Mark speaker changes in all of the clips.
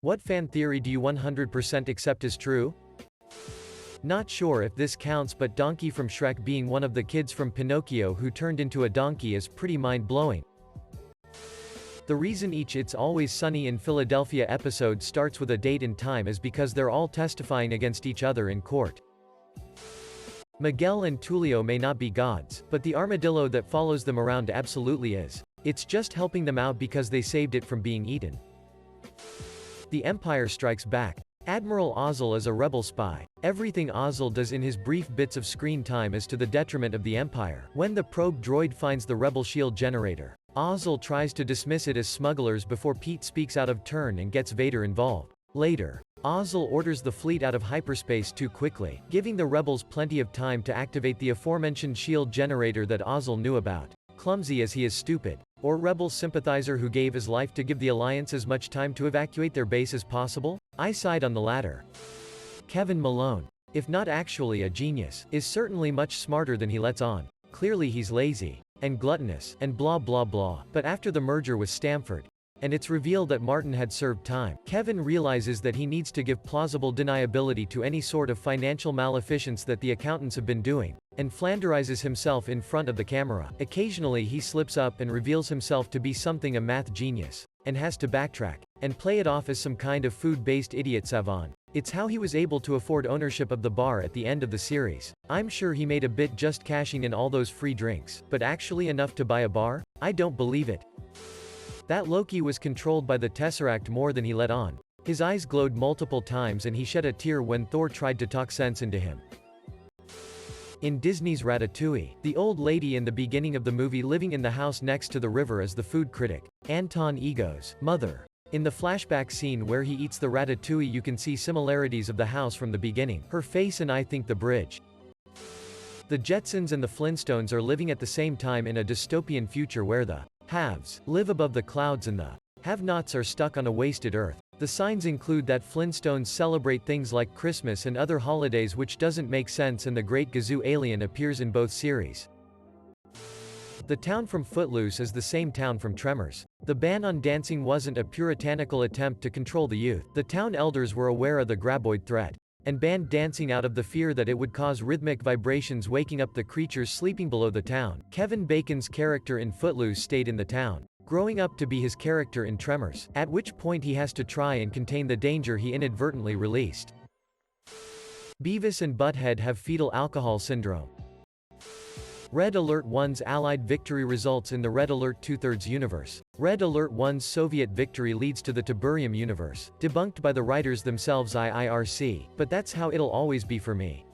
Speaker 1: What fan theory do you 100% accept as true? Not sure if this counts, but Donkey from Shrek being one of the kids from Pinocchio who turned into a donkey is pretty mind-blowing. The reason each It's Always Sunny in Philadelphia episode starts with a date and time is because they're all testifying against each other in court. Miguel and Tulio may not be gods, but the armadillo that follows them around absolutely is. It's just helping them out because they saved it from being eaten. The Empire Strikes Back. Admiral Ozzel is a rebel spy. Everything Ozzel does in his brief bits of screen time is to the detriment of the Empire. When the probe droid finds the rebel shield generator, Ozzel tries to dismiss it as smugglers before Pete speaks out of turn and gets Vader involved. Later, Ozzel orders the fleet out of hyperspace too quickly, giving the rebels plenty of time to activate the aforementioned shield generator that Ozzel knew about. Clumsy as he is stupid. Or rebel sympathizer who gave his life to give the Alliance as much time to evacuate their base as possible? I side on the latter. Kevin Malone, if not actually a genius, is certainly much smarter than he lets on. Clearly he's lazy, and gluttonous, and blah blah blah. But after the merger with Stamford, and it's revealed that Martin had served time, Kevin realizes that he needs to give plausible deniability to any sort of financial maleficence that the accountants have been doing, and Flanderizes himself in front of the camera. Occasionally he slips up and reveals himself to be something a math genius, and has to backtrack, and play it off as some kind of food-based idiot savant. It's how he was able to afford ownership of the bar at the end of the series. I'm sure he made a bit just cashing in all those free drinks, but actually enough to buy a bar? I don't believe it. That Loki was controlled by the Tesseract more than he let on. His eyes glowed multiple times and he shed a tear when Thor tried to talk sense into him. In Disney's Ratatouille, the old lady in the beginning of the movie living in the house next to the river is the food critic, Anton Ego's mother. In the flashback scene where he eats the ratatouille you can see similarities of the house from the beginning. Her face and I think the bridge. The Jetsons and the Flintstones are living at the same time in a dystopian future where the haves live above the clouds and the have-nots are stuck on a wasted earth. The signs include that Flintstones celebrate things like Christmas and other holidays, which doesn't make sense, and the Great Gazoo alien appears in both series. The town from Footloose is the same town from Tremors. The ban on dancing wasn't a puritanical attempt to control the youth. The town elders were aware of the graboid threat, and banned dancing out of the fear that it would cause rhythmic vibrations waking up the creatures sleeping below the town. Kevin Bacon's character in Footloose stayed in the town, growing up to be his character in Tremors, at which point he has to try and contain the danger he inadvertently released. Beavis and Butthead have fetal alcohol syndrome. Red Alert 1's Allied victory results in the Red Alert 2/3 universe. Red Alert 1's Soviet victory leads to the Tiberium universe, debunked by the writers themselves IIRC, but that's how it'll always be for me.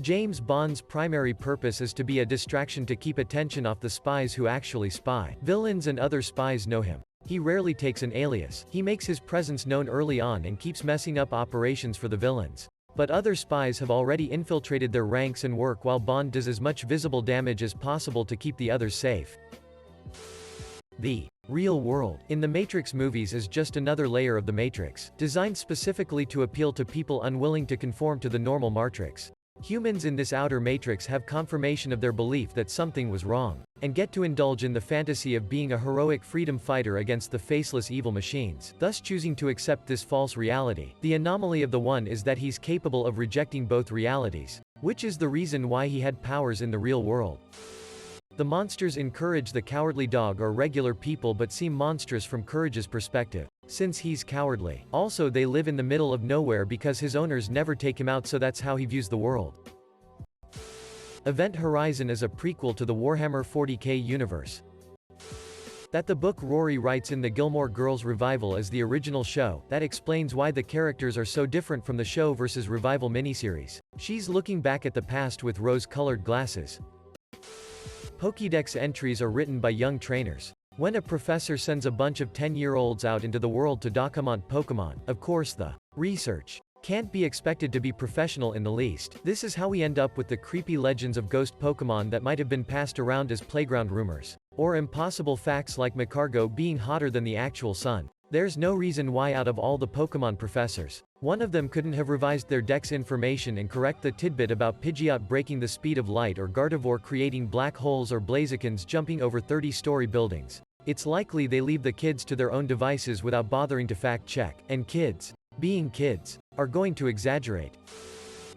Speaker 1: James Bond's primary purpose is to be a distraction to keep attention off the spies who actually spy. Villains and other spies know him. He rarely takes an alias. He makes his presence known early on and keeps messing up operations for the villains. But other spies have already infiltrated their ranks and work while Bond does as much visible damage as possible to keep the others safe. The real world in the Matrix movies is just another layer of the Matrix, designed specifically to appeal to people unwilling to conform to the normal matrix. Humans in this outer matrix have confirmation of their belief that something was wrong, and get to indulge in the fantasy of being a heroic freedom fighter against the faceless evil machines, thus choosing to accept this false reality. The anomaly of the one is that he's capable of rejecting both realities, which is the reason why he had powers in the real world. The monsters in Courage the Cowardly Dog are regular people but seem monstrous from Courage's perspective, since he's cowardly. Also, they live in the middle of nowhere because his owners never take him out, so that's how he views the world. Event Horizon is a prequel to the Warhammer 40k universe. That the book Rory writes in the Gilmore Girls revival is the original show, that explains why the characters are so different from the show versus revival miniseries. She's looking back at the past with rose-colored glasses. Pokédex entries are written by young trainers. When a professor sends a bunch of 10-year-olds out into the world to document Pokémon, of course the research can't be expected to be professional in the least. This is how we end up with the creepy legends of ghost Pokémon that might have been passed around as playground rumors, or impossible facts like Macargo being hotter than the actual sun. There's no reason why out of all the Pokémon professors, one of them couldn't have revised their dex information and correct the tidbit about Pidgeot breaking the speed of light or Gardevoir creating black holes or Blazikens jumping over 30-story buildings. It's likely they leave the kids to their own devices without bothering to fact-check, and kids, being kids, are going to exaggerate.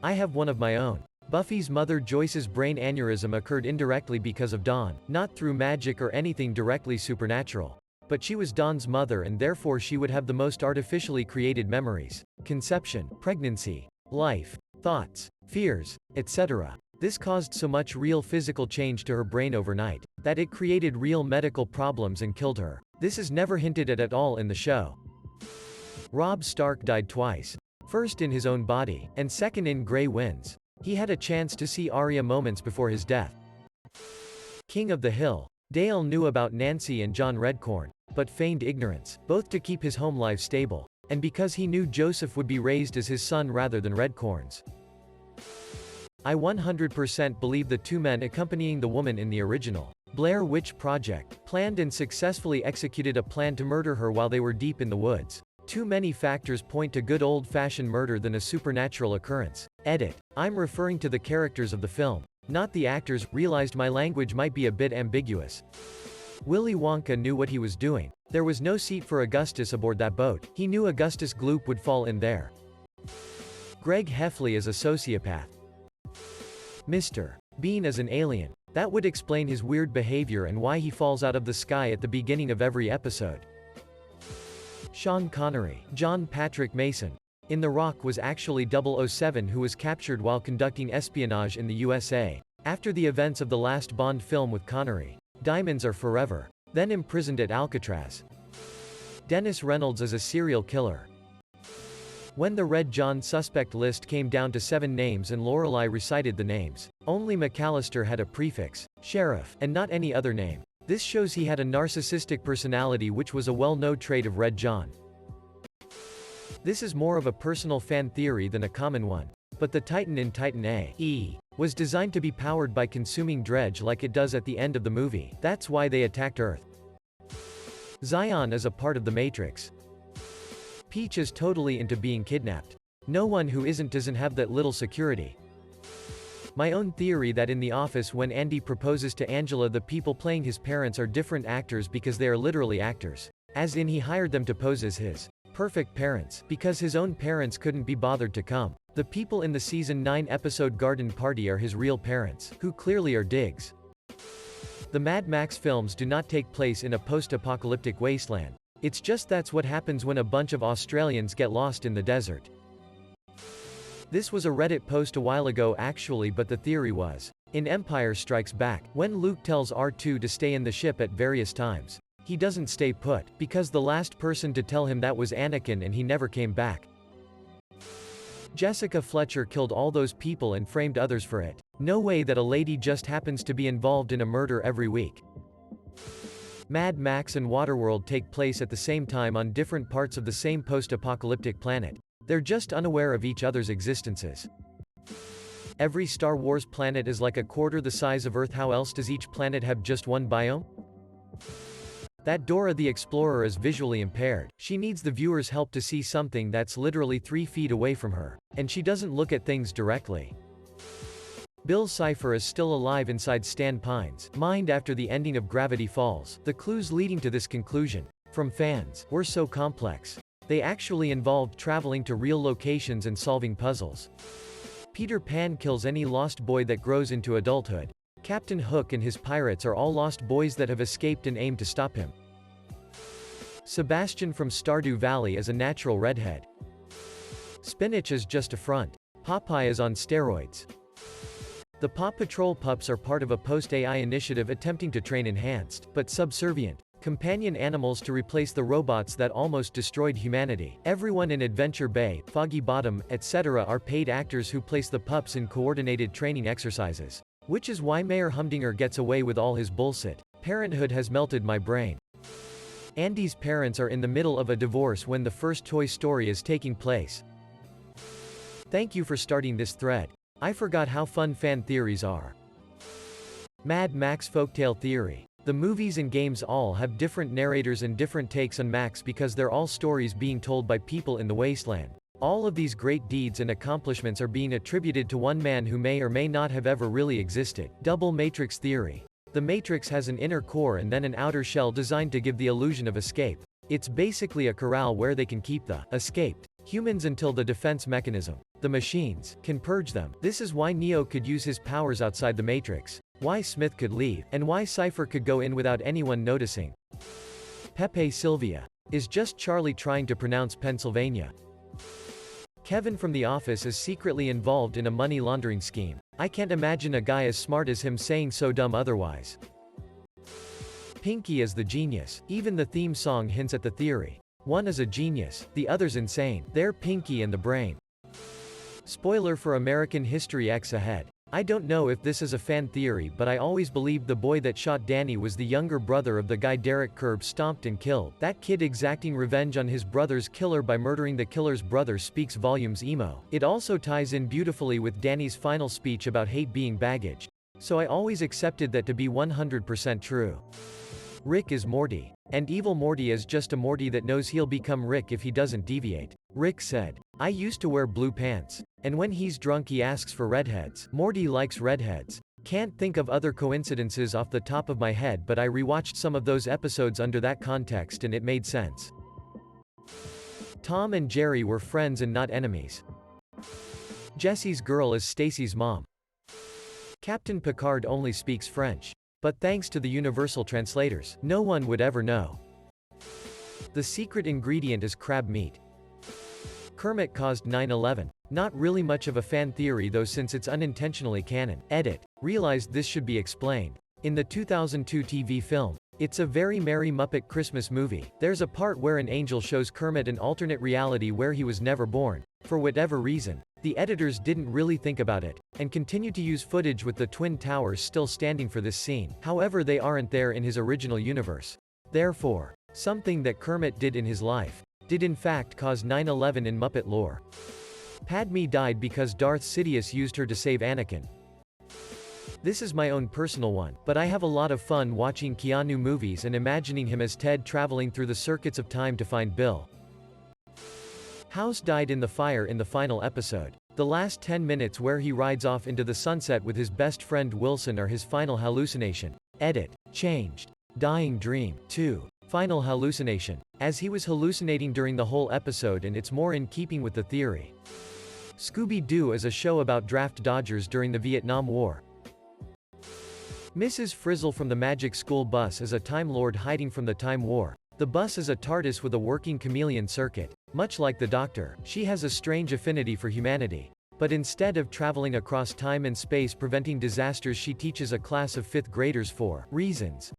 Speaker 1: I have one of my own. Buffy's mother Joyce's brain aneurysm occurred indirectly because of Dawn, not through magic or anything directly supernatural. But she was Dawn's mother and therefore she would have the most artificially created memories. Conception, pregnancy, life, thoughts, fears, etc. This caused so much real physical change to her brain overnight, that it created real medical problems and killed her. This is never hinted at all in the show. Robb Stark died twice. First in his own body, and second in Grey Winds. He had a chance to see Arya moments before his death. King of the Hill. Dale knew about Nancy and John Redcorn, but feigned ignorance, both to keep his home life stable, and because he knew Joseph would be raised as his son rather than Redcorn's. I 100% believe the two men accompanying the woman in the original Blair Witch Project planned and successfully executed a plan to murder her while they were deep in the woods. Too many factors point to good old-fashioned murder than a supernatural occurrence. Edit. I'm referring to the characters of the film, not the actors. Realized my language might be a bit ambiguous. Willy Wonka knew what he was doing. There was no seat for Augustus aboard that boat. He knew Augustus Gloop would fall in there. Greg Heffley is a sociopath. Mr. Bean is an alien. That would explain his weird behavior and why he falls out of the sky at the beginning of every episode. Sean Connery. John Patrick Mason. In The Rock was actually 007 who was captured while conducting espionage in the USA. After the events of the last Bond film with Connery. Diamonds Are Forever. Then imprisoned at Alcatraz. Dennis Reynolds is a serial killer. When the Red John suspect list came down to 7 names and Lorelei recited the names, only McAllister had a prefix, sheriff, and not any other name. This shows he had a narcissistic personality, which was a well-known trait of Red John. This is more of a personal fan theory than a common one. But the Titan in Titan A.E. was designed to be powered by consuming dredge like it does at the end of the movie. That's why they attacked Earth. Zion is a part of the Matrix. Peach is totally into being kidnapped. No one who isn't doesn't have that little security. My own theory that in The Office when Andy proposes to Angela the people playing his parents are different actors because they are literally actors. As in he hired them to pose as his perfect parents, because his own parents couldn't be bothered to come. The people in the season 9 episode Garden Party are his real parents, who clearly are Diggs. The Mad Max films do not take place in a post-apocalyptic wasteland. It's just that's what happens when a bunch of Australians get lost in the desert. This was a Reddit post a while ago actually, but the theory was, in Empire Strikes Back, when Luke tells R2 to stay in the ship at various times, he doesn't stay put, because the last person to tell him that was Anakin and he never came back. Jessica Fletcher killed all those people and framed others for it. No way that a lady just happens to be involved in a murder every week. Mad Max and Waterworld take place at the same time on different parts of the same post-apocalyptic planet. They're just unaware of each other's existences. Every Star Wars planet is like a quarter the size of Earth. How else does each planet have just one biome? That Dora the Explorer is visually impaired. She needs the viewer's help to see something that's literally 3 feet away from her. And she doesn't look at things directly. Bill Cipher is still alive inside Stan Pine's mind after the ending of Gravity Falls. The clues leading to this conclusion, from fans, were so complex. They actually involved traveling to real locations and solving puzzles. Peter Pan kills any lost boy that grows into adulthood. Captain Hook and his pirates are all lost boys that have escaped and aim to stop him. Sebastian from Stardew Valley is a natural redhead. Spinach is just a front. Popeye is on steroids. The Paw Patrol pups are part of a post-AI initiative attempting to train enhanced, but subservient, companion animals to replace the robots that almost destroyed humanity. Everyone in Adventure Bay, Foggy Bottom, etc. are paid actors who place the pups in coordinated training exercises. Which is why Mayor Humdinger gets away with all his bullshit. Parenthood has melted my brain. Andy's parents are in the middle of a divorce when the first Toy Story is taking place. Thank you for starting this thread. I forgot how fun fan theories are. Mad Max Folktale Theory. The movies and games all have different narrators and different takes on Max because they're all stories being told by people in the wasteland. All of these great deeds and accomplishments are being attributed to one man who may or may not have ever really existed. Double Matrix Theory. The Matrix has an inner core and then an outer shell designed to give the illusion of escape. It's basically a corral where they can keep the escaped humans until the defense mechanism, the machines, can purge them. This is why Neo could use his powers outside the Matrix, why Smith could leave, and why Cypher could go in without anyone noticing. Pepe Sylvia. Is just Charlie trying to pronounce Pennsylvania. Kevin from The Office is secretly involved in a money laundering scheme. I can't imagine a guy as smart as him saying so dumb otherwise. Pinky is the genius. Even the theme song hints at the theory. One is a genius, the other's insane. They're Pinky and the brain. Spoiler for American History X ahead. I don't know if this is a fan theory, but I always believed the boy that shot Danny was the younger brother of the guy Derek Curb stomped and killed. That kid exacting revenge on his brother's killer by murdering the killer's brother speaks volumes emo. It also ties in beautifully with Danny's final speech about hate being baggage. So I always accepted that to be 100% true. Rick is Morty. And evil Morty is just a Morty that knows he'll become Rick if he doesn't deviate. Rick said, "I used to wear blue pants. And when he's drunk he asks for redheads." Morty likes redheads. Can't think of other coincidences off the top of my head, but I rewatched some of those episodes under that context and it made sense. Tom and Jerry were friends and not enemies. Jesse's girl is Stacy's mom. Captain Picard only speaks French. But thanks to the universal translators, no one would ever know. The secret ingredient is crab meat. Kermit caused 9/11. Not really much of a fan theory though, since it's unintentionally canon. Edit. Realized this should be explained. In the 2002 TV film, It's a Very Merry Muppet Christmas Movie, there's a part where an angel shows Kermit an alternate reality where he was never born. For whatever reason, the editors didn't really think about it, and continued to use footage with the Twin Towers still standing for this scene. However, they aren't there in his original universe. Therefore, something that Kermit did in his life did in fact cause 9/11 in Muppet lore. Padme died because Darth Sidious used her to save Anakin. This is my own personal one, but I have a lot of fun watching Keanu movies and imagining him as Ted traveling through the circuits of time to find Bill. House died in the fire in the final episode. The last 10 minutes where he rides off into the sunset with his best friend Wilson are his final hallucination. Edit. Changed. Dying dream. 2. Final hallucination. As he was hallucinating during the whole episode, and it's more in keeping with the theory. Scooby-Doo is a show about draft dodgers during the Vietnam War. Mrs. Frizzle from the Magic School Bus is a Time Lord hiding from the Time War. The bus is a TARDIS with a working chameleon circuit. Much like the Doctor, she has a strange affinity for humanity. But instead of traveling across time and space preventing disasters, she teaches a class of 5th graders 4 reasons.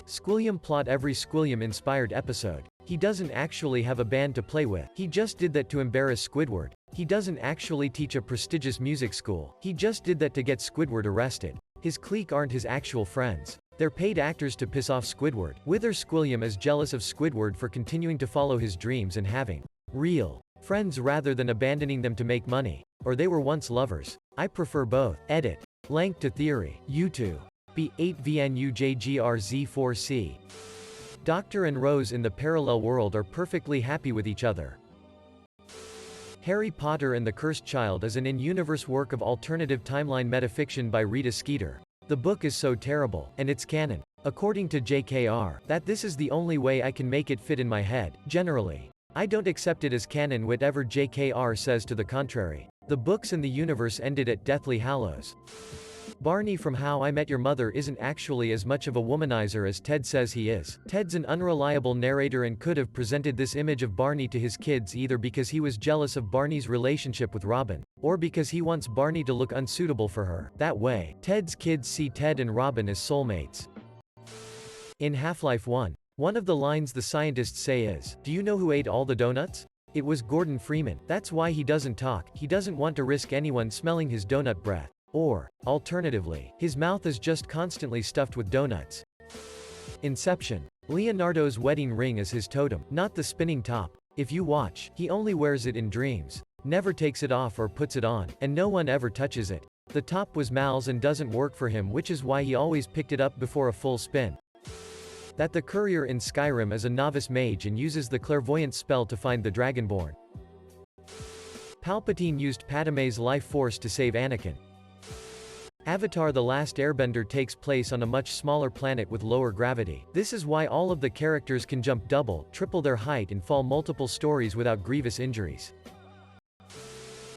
Speaker 1: Squilliam plot. Every Squilliam-inspired episode. He doesn't actually have a band to play with. He just did that to embarrass Squidward. He doesn't actually teach a prestigious music school. He just did that to get Squidward arrested. His clique aren't his actual friends. They're paid actors to piss off Squidward. Wither Squilliam is jealous of Squidward for continuing to follow his dreams and having real friends rather than abandoning them to make money. Or they were once lovers. I prefer both. Edit. Length to theory. U2. B8VNUJGRZ4C. Doctor and Rose in the parallel world are perfectly happy with each other. Harry Potter and the Cursed Child is an in-universe work of alternative timeline metafiction by Rita Skeeter. The book is so terrible, and it's canon, according to JKR, that this is the only way I can make it fit in my head. Generally, I don't accept it as canon whatever JKR says to the contrary. The books and the universe ended at Deathly Hallows. Barney from How I Met Your Mother isn't actually as much of a womanizer as Ted says he is. Ted's an unreliable narrator and could have presented this image of Barney to his kids either because he was jealous of Barney's relationship with Robin, or because he wants Barney to look unsuitable for her. That way, Ted's kids see Ted and Robin as soulmates. In Half-Life 1, one of the lines the scientists say is, "Do you know who ate all the donuts?" It was Gordon Freeman. That's why he doesn't talk. He doesn't want to risk anyone smelling his donut breath. Or, alternatively, his mouth is just constantly stuffed with donuts. Inception. Leonardo's wedding ring is his totem, not the spinning top. If you watch, he only wears it in dreams. Never takes it off or puts it on, and no one ever touches it. The top was Mal's and doesn't work for him, which is why he always picked it up before a full spin. That the courier in Skyrim is a novice mage and uses the clairvoyant spell to find the Dragonborn. Palpatine used Padme's life force to save Anakin. Avatar: The Last Airbender takes place on a much smaller planet with lower gravity. This is why all of the characters can jump double, triple their height and fall multiple stories without grievous injuries.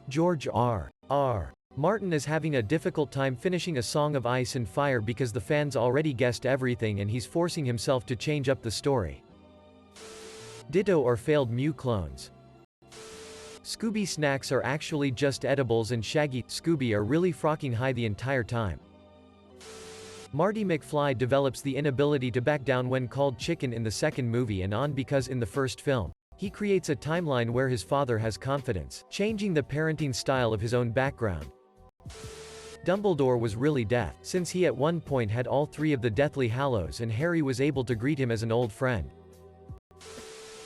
Speaker 1: George R.R. Martin is having a difficult time finishing A Song of Ice and Fire because the fans already guessed everything and he's forcing himself to change up the story. Ditto or failed Mew clones. Scooby snacks are actually just edibles and Shaggy, Scooby are really frocking high the entire time. Marty McFly develops the inability to back down when called chicken in the second movie and on because in the first film, he creates a timeline where his father has confidence, changing the parenting style of his own background. Dumbledore was really deaf, since he at one point had all three of the Deathly Hallows and Harry was able to greet him as an old friend.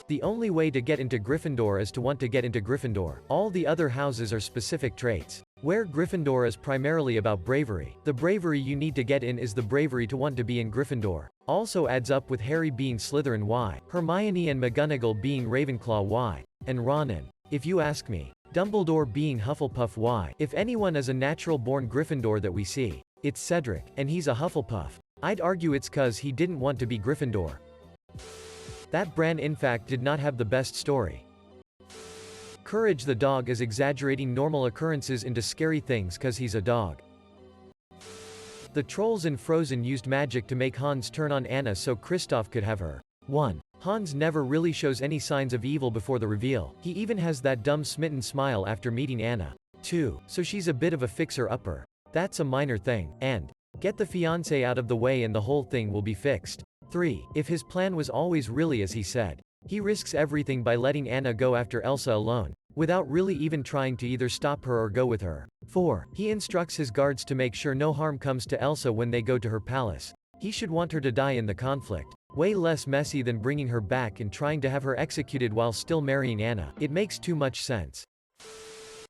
Speaker 1: The only way to get into Gryffindor is to want to get into Gryffindor. All the other houses are specific traits. Where Gryffindor is primarily about bravery. The bravery you need to get in is the bravery to want to be in Gryffindor. Also adds up with Harry being Slytherin why, Hermione and McGonagall being Ravenclaw why, and Ronan, if you ask me, Dumbledore being Hufflepuff why. If anyone is a natural-born Gryffindor that we see, it's Cedric, and he's a Hufflepuff. I'd argue it's cause he didn't want to be Gryffindor. That Bran in fact did not have the best story. Courage the dog is exaggerating normal occurrences into scary things cause he's a dog. The trolls in Frozen used magic to make Hans turn on Anna so Kristoff could have her. 1. Hans never really shows any signs of evil before the reveal. He even has that dumb smitten smile after meeting Anna. 2. So she's a bit of a fixer-upper. That's a minor thing. And get the fiancé out of the way and the whole thing will be fixed. 3. If his plan was always really as he said. He risks everything by letting Anna go after Elsa alone, without really even trying to either stop her or go with her. 4. He instructs his guards to make sure no harm comes to Elsa when they go to her palace. He should want her to die in the conflict. Way less messy than bringing her back and trying to have her executed while still marrying Anna. It makes too much sense.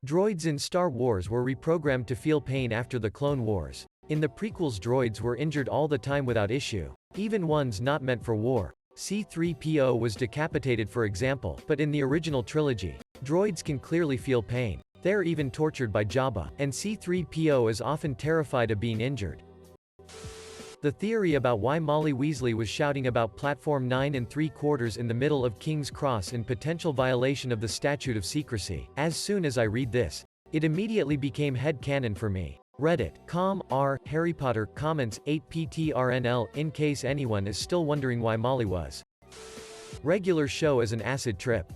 Speaker 1: Droids in Star Wars were reprogrammed to feel pain after the Clone Wars. In the prequels, droids were injured all the time without issue. Even ones not meant for war. C-3PO was decapitated for example, but in the original trilogy, droids can clearly feel pain. They're even tortured by Jabba, and C-3PO is often terrified of being injured. The theory about why Molly Weasley was shouting about Platform 9 3/4 in the middle of King's Cross in potential violation of the Statute of Secrecy. As soon as I read this, it immediately became headcanon for me. Reddit, r, Harry Potter, comments, 8ptrnl, in case anyone is still wondering why Molly was. Regular show as an acid trip.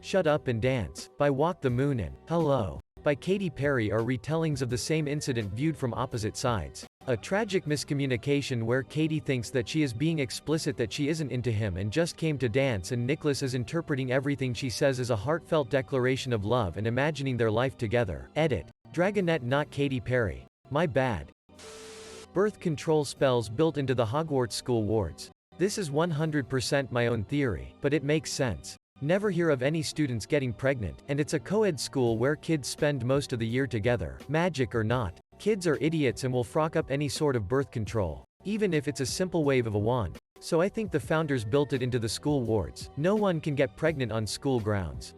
Speaker 1: Shut Up and Dance, by Walk the Moon and Hello, by Katy Perry are retellings of the same incident viewed from opposite sides. A tragic miscommunication where Katy thinks that she is being explicit that she isn't into him and just came to dance and Nicholas is interpreting everything she says as a heartfelt declaration of love and imagining their life together. Edit. Dragonette not Katy Perry. My bad. Birth control spells built into the Hogwarts school wards. This is 100% my own theory, but it makes sense. Never hear of any students getting pregnant, and it's a co-ed school where kids spend most of the year together. Magic or not, kids are idiots and will frock up any sort of birth control, even if it's a simple wave of a wand. So I think the founders built it into the school wards. No one can get pregnant on school grounds.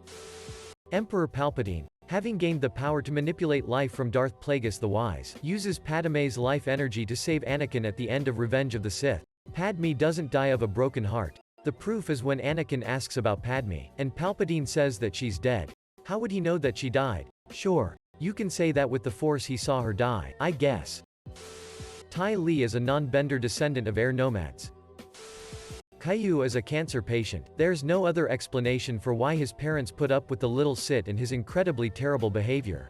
Speaker 1: Emperor Palpatine, having gained the power to manipulate life from Darth Plagueis the Wise, uses Padmé's life energy to save Anakin at the end of Revenge of the Sith. Padmé doesn't die of a broken heart. The proof is when Anakin asks about Padmé, and Palpatine says that she's dead. How would he know that she died? Sure, you can say that with the Force he saw her die, I guess. Ty Lee is a non-bender descendant of air nomads. Caillou is a cancer patient. There's no other explanation for why his parents put up with the little Sid and his incredibly terrible behavior.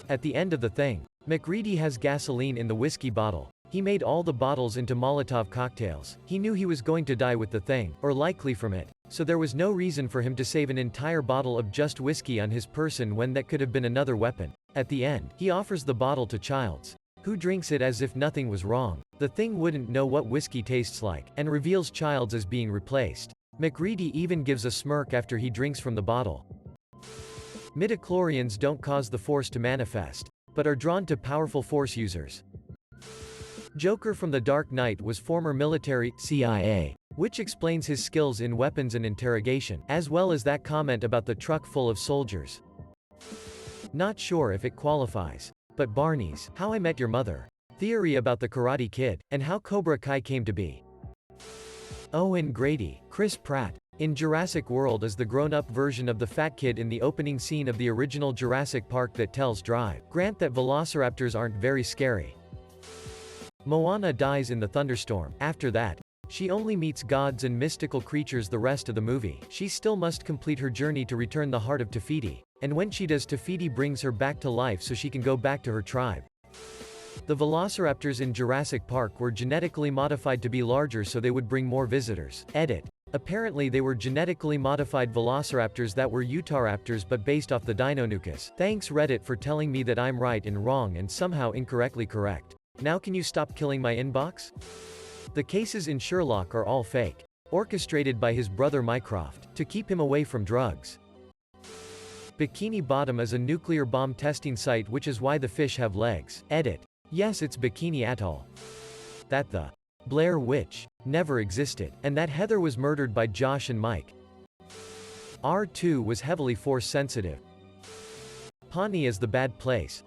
Speaker 1: At the end of the thing, McReady has gasoline in the whiskey bottle. He made all the bottles into Molotov cocktails. He knew he was going to die with the thing, or likely from it, so there was no reason for him to save an entire bottle of just whiskey on his person when that could have been another weapon. At the end, he offers the bottle to Childs, who drinks it as if nothing was wrong. The thing wouldn't know what whiskey tastes like, and reveals Childs as being replaced. McReady even gives a smirk after he drinks from the bottle. Midichlorians don't cause the Force to manifest, but are drawn to powerful Force users. Joker from The Dark Knight was former military, CIA, which explains his skills in weapons and interrogation, as well as that comment about the truck full of soldiers. Not sure if it qualifies. But Barney's How I Met Your Mother. Theory about the Karate Kid, and how Cobra Kai came to be. Owen Grady, Chris Pratt, in Jurassic World is the grown-up version of the fat kid in the opening scene of the original Jurassic Park that tells Drive. Grant that velociraptors aren't very scary. Moana dies in the thunderstorm. After that, she only meets gods and mystical creatures the rest of the movie. She still must complete her journey to return the heart of Te-Fiti. And when she does, Te-Fiti brings her back to life so she can go back to her tribe. The velociraptors in Jurassic Park were genetically modified to be larger so they would bring more visitors. Edit. Apparently they were genetically modified velociraptors that were Utahraptors but based off the Deinonychus. Thanks Reddit for telling me that I'm right and wrong and somehow incorrectly correct. Now can you stop killing my inbox? The cases in Sherlock are all fake. Orchestrated by his brother Mycroft, to keep him away from drugs. Bikini Bottom is a nuclear bomb testing site, which is why the fish have legs. Edit. Yes, it's Bikini Atoll. That the Blair Witch never existed, and that Heather was murdered by Josh and Mike. R2 was heavily force-sensitive. Pawnee is the bad place.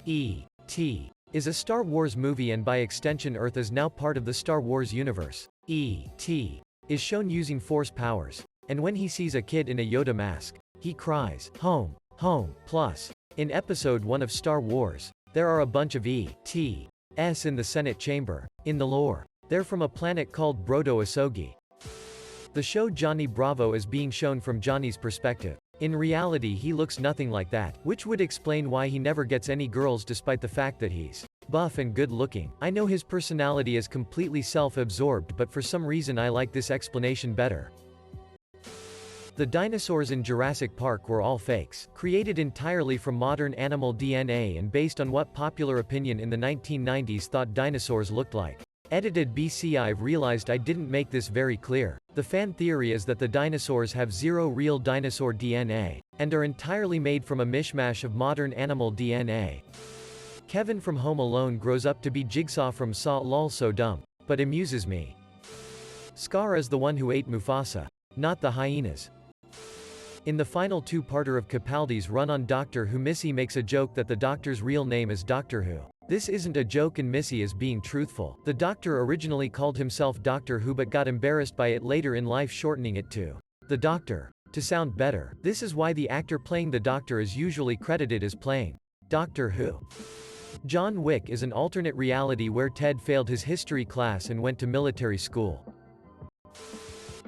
Speaker 1: E.T. is a Star Wars movie, and by extension Earth is now part of the Star Wars universe. E.T. is shown using force powers. And when he sees a kid in a Yoda mask, he cries, "Home, home." Plus, in Episode 1 of Star Wars, there are a bunch of E.T.s in the Senate chamber. In the lore, they're from a planet called Brodo Asogi. The show Johnny Bravo is being shown from Johnny's perspective. In reality he looks nothing like that, which would explain why he never gets any girls despite the fact that he's buff and good looking. I know his personality is completely self-absorbed, but for some reason I like this explanation better. The dinosaurs in Jurassic Park were all fakes, created entirely from modern animal DNA and based on what popular opinion in the 1990s thought dinosaurs looked like. Edited BC. I've realized I didn't make this very clear. The fan theory is that the dinosaurs have zero real dinosaur DNA, and are entirely made from a mishmash of modern animal DNA. Kevin from Home Alone grows up to be Jigsaw from Saw. Lol, so dumb, but amuses me. Scar is the one who ate Mufasa, not the hyenas. In the final two-parter of Capaldi's run on Doctor Who, Missy makes a joke that the Doctor's real name is Doctor Who. This isn't a joke and Missy is being truthful. The Doctor originally called himself Doctor Who but got embarrassed by it later in life, shortening it to The Doctor to sound better. This is why the actor playing the Doctor is usually credited as playing Doctor Who. John Wick is an alternate reality where Ted failed his history class and went to military school.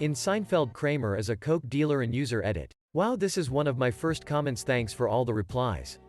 Speaker 1: In Seinfeld, Kramer is a coke dealer and user. Edit. Wow, this is one of my first comments. Thanks for all the replies.